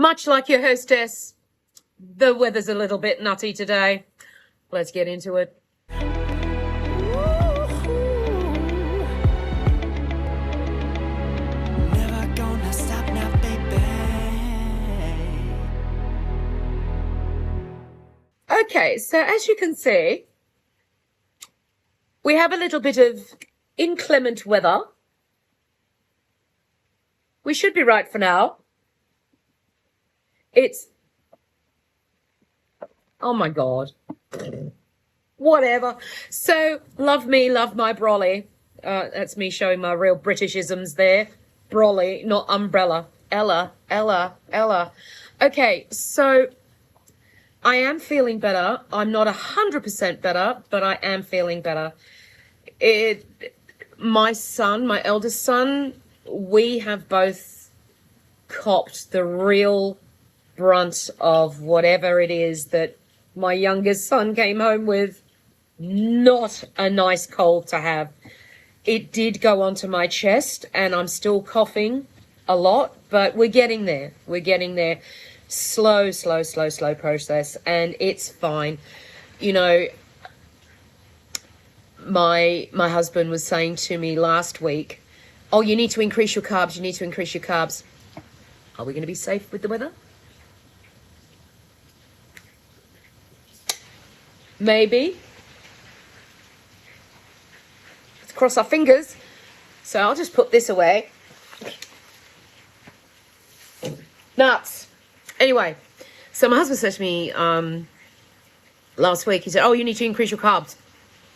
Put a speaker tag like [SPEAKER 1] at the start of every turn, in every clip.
[SPEAKER 1] Much like your hostess, the weather's a little bit nutty today. Let's get into it.
[SPEAKER 2] Never gonna stop now, baby.
[SPEAKER 1] Okay, so as you can see, we have a little bit of inclement weather. We should be right for now. It's, oh my God, whatever. So, love me, love my brolly. That's me showing my real Britishisms there. Brolly, not umbrella. Ella. Okay, so I am feeling better. I'm not 100% better, but I am feeling better. My son, my eldest son, we have both copped the real brunt of whatever it is that my youngest son came home with. Not a nice cold to have. It did go onto my chest and I'm still coughing a lot, but we're getting there. We're getting there. Slow process, and it's fine. You know, my husband was saying to me last week, oh, you need to increase your carbs. You need to increase your carbs. Are we going to be safe with the weather? Maybe. Let's cross our fingers. So I'll just put this away. Nuts. Anyway, so my husband said to me last week, he said, oh, you need to increase your carbs.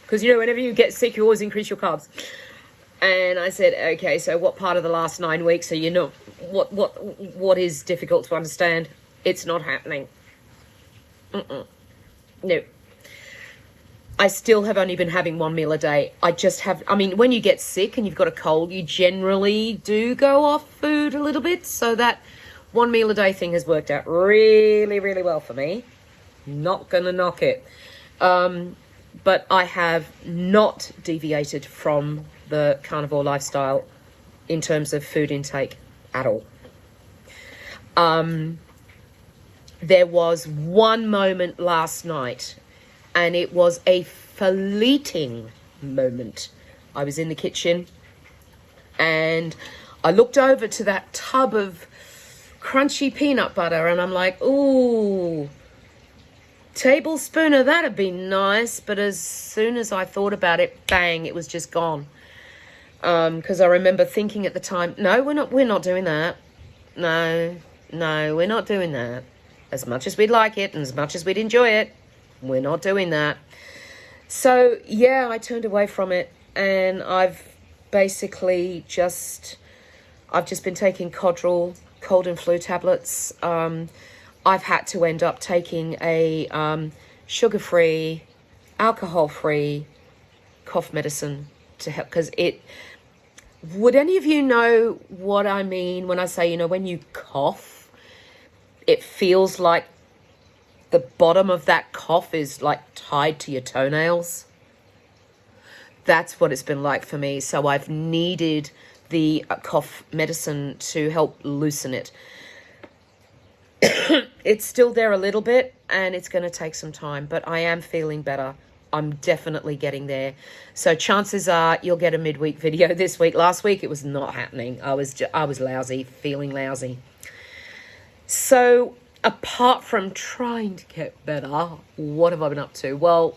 [SPEAKER 1] Because, you know, whenever you get sick, you always increase your carbs. And I said, okay, so what part of the last 9 weeks are you not, what is difficult to understand? It's not happening. No. I still have only been having one meal a day. I mean, when you get sick and you've got a cold, you generally do go off food a little bit. So that one meal a day thing has worked out really, really well for me. Not gonna knock it. But I have not deviated from the carnivore lifestyle in terms of food intake at all. There was one moment last night, and it was a fleeting moment. I was in the kitchen and I looked over to that tub of crunchy peanut butter and I'm like, ooh, tablespoon of that'd be nice. But as soon as I thought about it, bang, it was just gone. Because I remember thinking at the time, no, we're not doing that. No, we're not doing that. As much as we'd like it and as much as we'd enjoy it, we're not doing that. So yeah, I turned away from it, and I've basically I've just been taking Codral cold and flu tablets. I've had to end up taking a sugar-free, alcohol-free cough medicine to help, because would any of you know what I mean when I say, you know, when you cough, it feels like the bottom of that cough is like tied to your toenails? That's what it's been like for me. So I've needed the cough medicine to help loosen it. It's still there a little bit and it's going to take some time, but I am feeling better. I'm definitely getting there. So chances are you'll get a midweek video this week. Last week it was not happening. I was lousy, feeling lousy. So apart from trying to get better, what have I been up to? Well,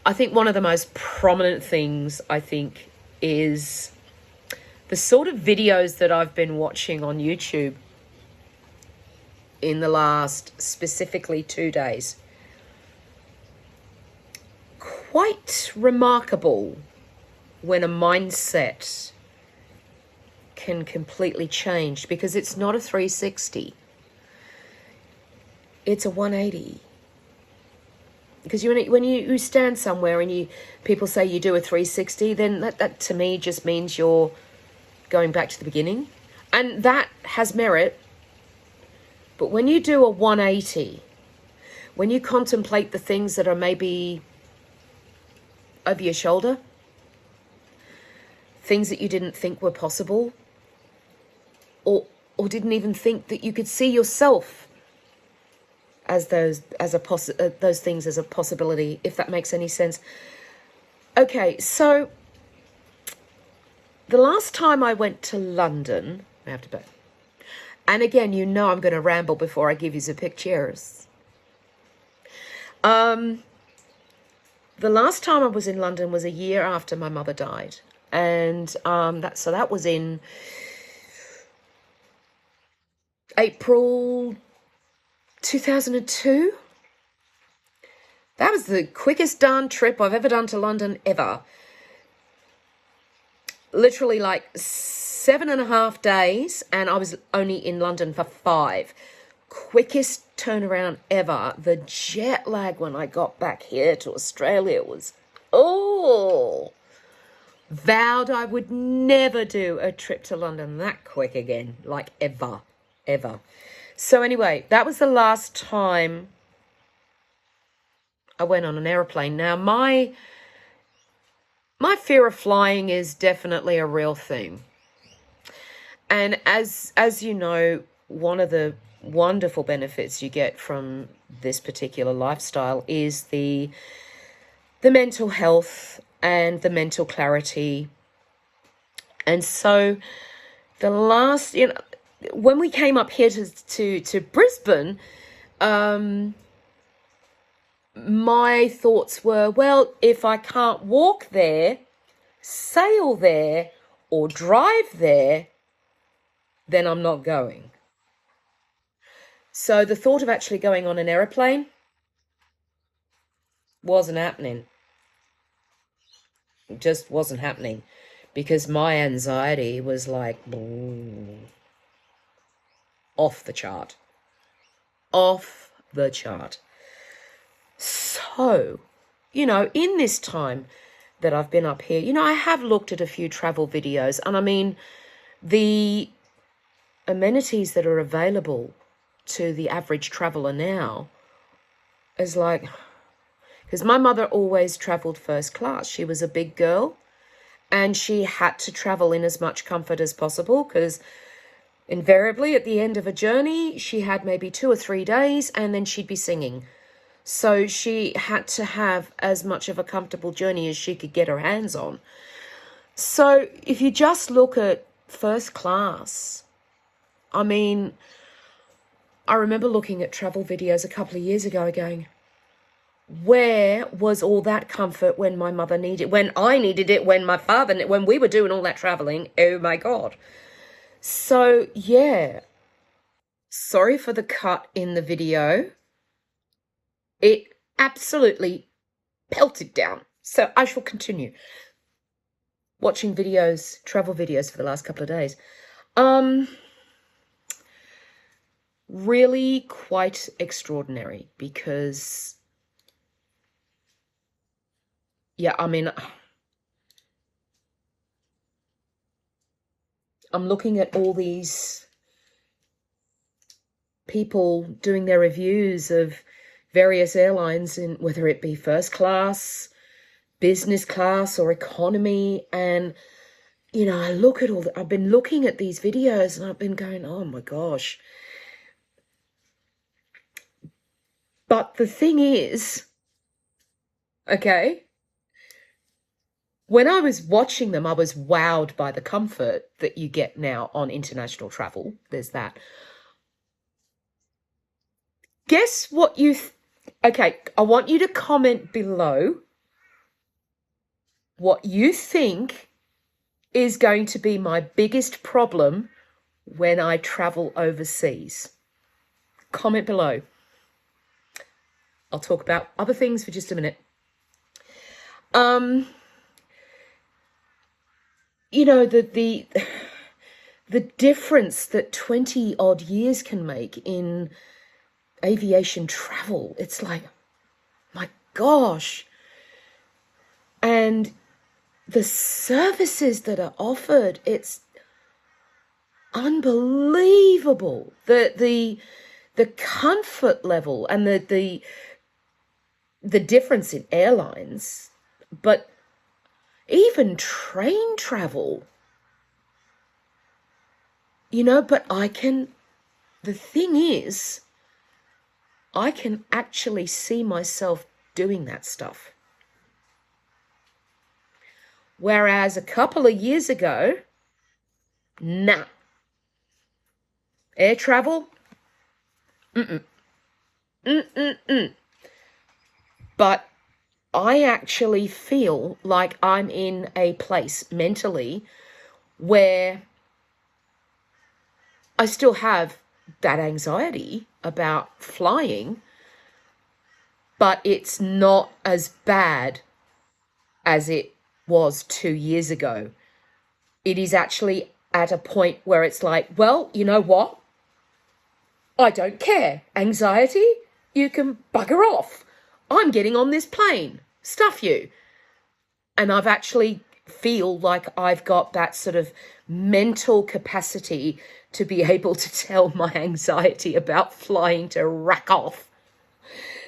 [SPEAKER 1] I think one of the most prominent things, I think, is the sort of videos that I've been watching on YouTube in the last specifically 2 days. Quite remarkable when a mindset can completely change, because it's not a 360. It's a 180. Because when you stand somewhere and people say you do a 360, then that to me just means you're going back to the beginning. And that has merit. But when you do a 180, when you contemplate the things that are maybe over your shoulder, things that you didn't think were possible, or or didn't even think that you could see yourself as those things as a possibility, if that makes any sense. Okay, so the last time I went to London, I have to bet. And again, you know I'm going to ramble before I give you the pictures. The last time I was in London was a year after my mother died. And that was in April 2002. That was the quickest darn trip I've ever done to London ever. Literally like 7.5 days, and I was only in London for 5. Quickest turnaround ever. The jet lag when I got back here to Australia was, vowed I would never do a trip to London that quick again, like ever. So anyway, that was the last time I went on an aeroplane. Now, my fear of flying is definitely a real thing. And as you know, one of the wonderful benefits you get from this particular lifestyle is the mental health and the mental clarity. And so the last, when we came up here to Brisbane, my thoughts were, well, if I can't walk there, sail there, or drive there, then I'm not going. So the thought of actually going on an aeroplane wasn't happening. It just wasn't happening, because my anxiety was like off the chart. So, in this time that I've been up here, I have looked at a few travel videos, and I mean, the amenities that are available to the average traveler now is like, because my mother always traveled first class. She was a big girl, and she had to travel in as much comfort as possible, because invariably at the end of a journey, she had maybe 2 or 3 days, and then she'd be singing. So she had to have as much of a comfortable journey as she could get her hands on. So if you just look at first class, I mean, I remember looking at travel videos a couple of years ago going, where was all that comfort when my mother needed it, when I needed it, when my father, when we were doing all that traveling? Oh my God. So yeah, sorry for the cut in the video. It absolutely pelted down. So I shall continue watching videos, travel videos, for the last couple of days. Really quite extraordinary, because, yeah, I mean, I'm looking at all these people doing their reviews of various airlines, in whether it be first class, business class, or economy. And, I look at I've been looking at these videos, and I've been going, oh my gosh. But the thing is, okay, when I was watching them, I was wowed by the comfort that you get now on international travel. There's that. Guess what okay, I want you to comment below what you think is going to be my biggest problem when I travel overseas. Comment below. I'll talk about other things for just a minute. The difference that 20 odd years can make in aviation travel. It's like, my gosh. And the services that are offered, it's unbelievable. The comfort level and the difference in airlines, but even train travel. but the thing is, I can actually see myself doing that stuff. Whereas a couple of years ago, nah. Air travel? Mm-mm. Mm-mm-mm. But I actually feel like I'm in a place mentally where I still have that anxiety about flying, but it's not as bad as it was 2 years ago. It is actually at a point where it's like, well, you know what? I don't care. Anxiety, you can bugger off. I'm getting on this plane. Stuff you. And I've actually feel like I've got that sort of mental capacity to be able to tell my anxiety about flying to rack off.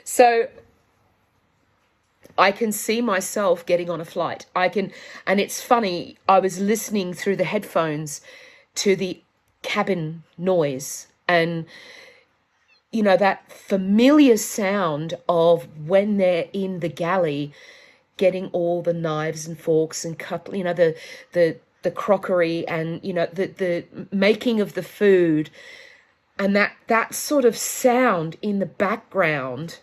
[SPEAKER 1] So I can see myself getting on a flight. And it's funny, I was listening through the headphones to the cabin noise and, that familiar sound of when they're in the galley getting all the knives and forks and the crockery and, the making of the food, and that sort of sound in the background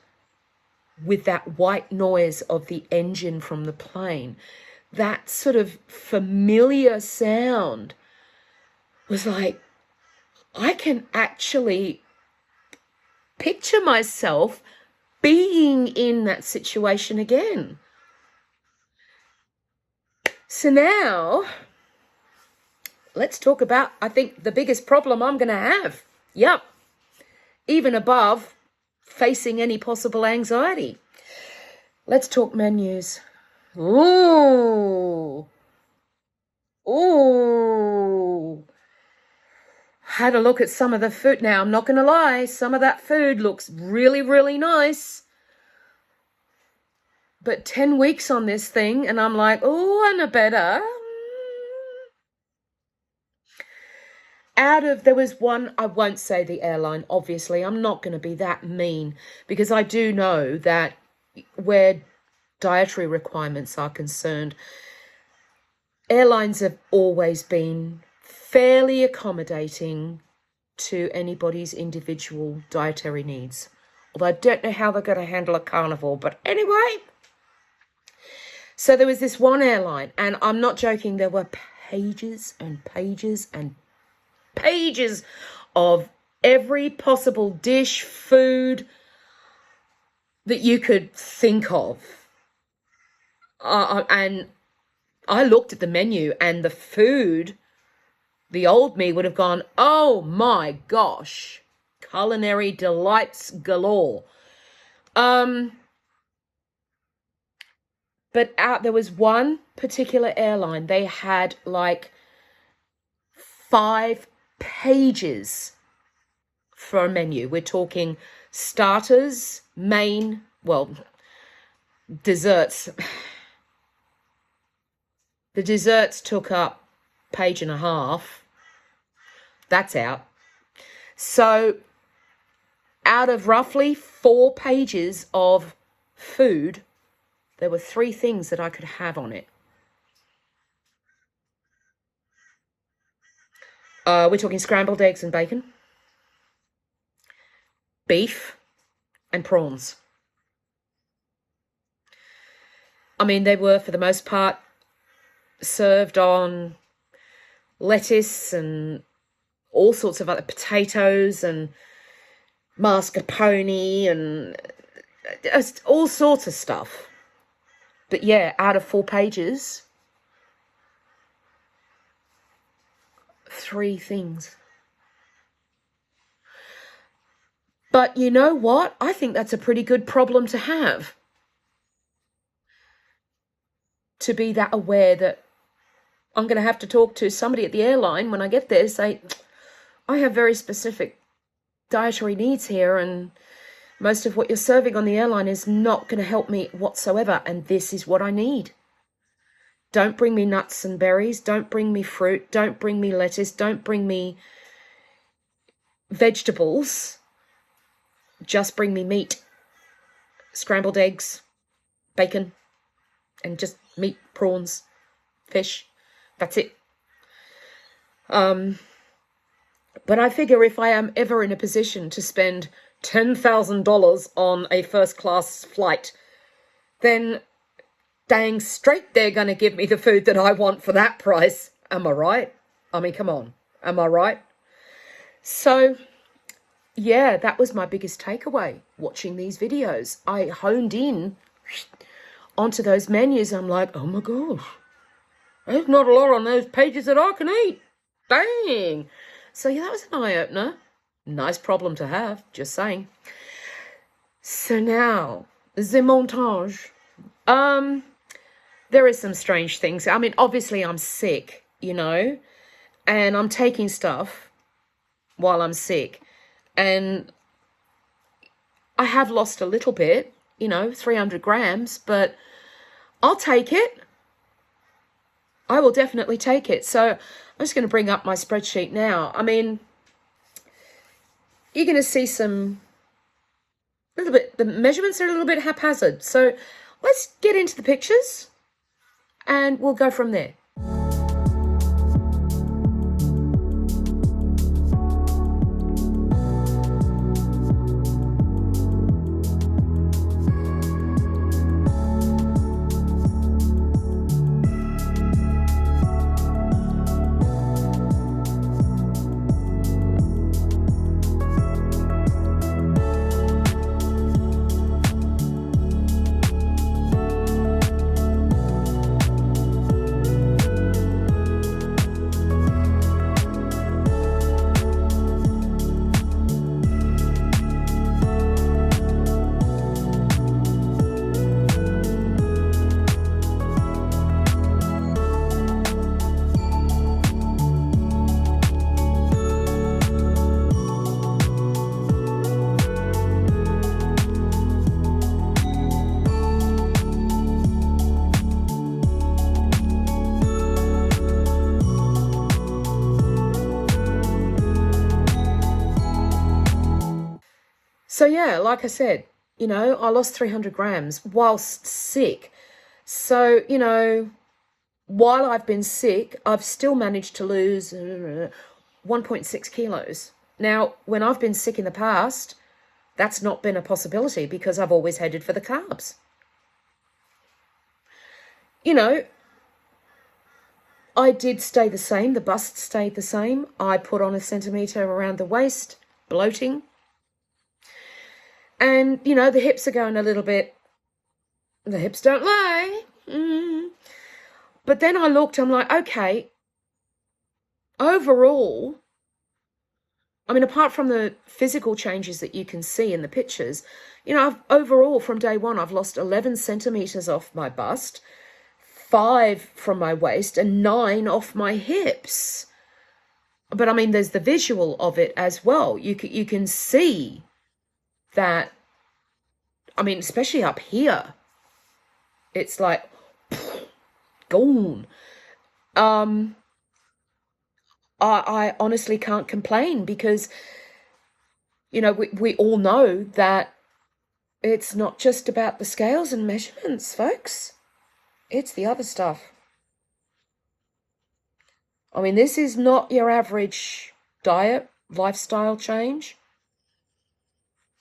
[SPEAKER 1] with that white noise of the engine from the plane, that sort of familiar sound was like, I can actually picture myself being in that situation again. So now, let's talk about, I think, the biggest problem I'm going to have. Yep. Even above facing any possible anxiety. Let's talk menus. Ooh. Had a look at some of the food. Now, I'm not going to lie, some of that food looks really, really nice. But 10 weeks on this thing, and I'm like, oh, I know better. There was one, I won't say the airline, obviously. I'm not going to be that mean, because I do know that where dietary requirements are concerned, airlines have always been fairly accommodating to anybody's individual dietary needs. Although I don't know how they're going to handle a Carnivore, but anyway. So there was this one airline, and I'm not joking, there were pages and pages and pages of every possible dish, food that you could think of. And I looked at the menu, and the food, the old me would have gone, oh my gosh, culinary delights galore. But there was one particular airline, they had like 5 pages for a menu. We're talking starters, main, desserts. The desserts took up 1.5 pages. That's out. So out of roughly 4 pages of food, there were 3 things that I could have on it. We're talking scrambled eggs and bacon, beef, and prawns. I mean, they were, for the most part, served on lettuce and all sorts of other potatoes and mascarpone and all sorts of stuff. But yeah, out of 4 pages, 3 things. But you know what? I think that's a pretty good problem to have. To be that aware that I'm going to have to talk to somebody at the airline when I get there, say, I have very specific dietary needs here, and most of what you're serving on the airline is not going to help me whatsoever, and this is what I need. Don't bring me nuts and berries. Don't bring me fruit. Don't bring me lettuce. Don't bring me vegetables, just bring me meat, scrambled eggs, bacon, and just meat, prawns, fish. That's it. But I figure if I am ever in a position to spend $10,000 on a first-class flight, then dang straight they're going to give me the food that I want for that price. Am I right? I mean, come on. Am I right? So, yeah, that was my biggest takeaway watching these videos. I honed in onto those menus. I'm like, oh my gosh, there's not a lot on those pages that I can eat. Dang. So, yeah, that was an eye-opener. Nice problem to have, just saying. So now, the montage. There is some strange things. I mean, obviously I'm sick, you know, and I'm taking stuff while I'm sick. And I have lost a little bit, you know, 300 grams, but I'll take it. I will definitely take it. So I'm just going to bring up my spreadsheet now. I mean, you're going to see the measurements are a little bit haphazard. So let's get into the pictures and we'll go from there. So yeah, like I said, you know, I lost 300 grams whilst sick. So, you know, while I've been sick, I've still managed to lose 1.6 kilos. Now, when I've been sick in the past, that's not been a possibility because I've always headed for the carbs. You know, I did stay the same. The bust stayed the same. I put on 1 centimetre around the waist, bloating. And, you know, the hips are going a little bit, the hips don't lie. But then I looked, I'm like, okay, overall, I mean, apart from the physical changes that you can see in the pictures, you know, overall from day one, I've lost 11 centimetres off my bust, 5 from my waist and 9 off my hips. But I mean, there's the visual of it as well. You can see that, I mean, especially up here, it's like gone. I honestly can't complain because, you know, we all know that it's not just about the scales and measurements, folks. It's the other stuff. I mean, this is not your average diet, lifestyle change.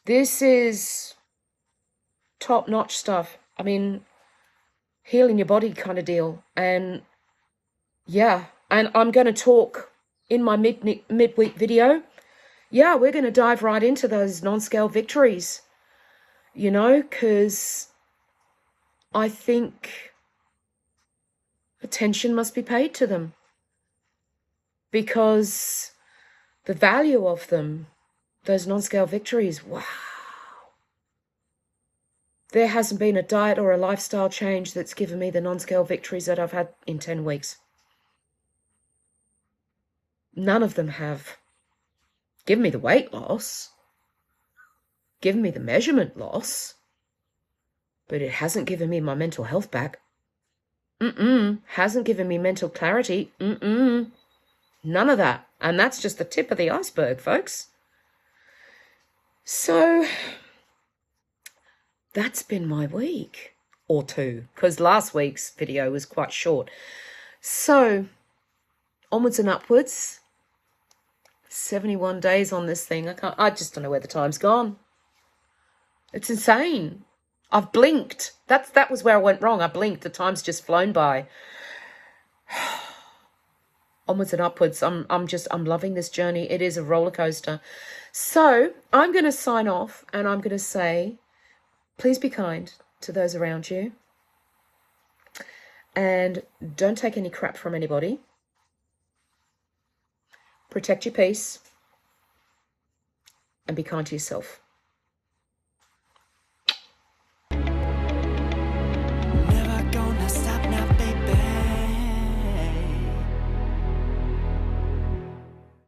[SPEAKER 1] This is top-notch stuff. I mean, healing your body kind of deal. And yeah, and I'm going to talk in my midweek video. Yeah, we're going to dive right into those non-scale victories, you know, because I think attention must be paid to them because the value of them, those non-scale victories, wow. There hasn't been a diet or a lifestyle change that's given me the non-scale victories that I've had in 10 weeks. None of them have. Given me the weight loss, given me the measurement loss, but it hasn't given me my mental health back. Hasn't given me mental clarity. None of that. And that's just the tip of the iceberg, folks. So that's been my week or two, because last week's video was quite short. So onwards and upwards. 71 days on this thing. I just don't know where the time's gone. It's insane. I've blinked. That was where I went wrong. I blinked. The time's just flown by. Onwards and upwards. I'm loving this journey. It is a roller coaster. So I'm going to sign off, and I'm going to say, please be kind to those around you, and don't take any crap from anybody. Protect your peace, and be kind to yourself.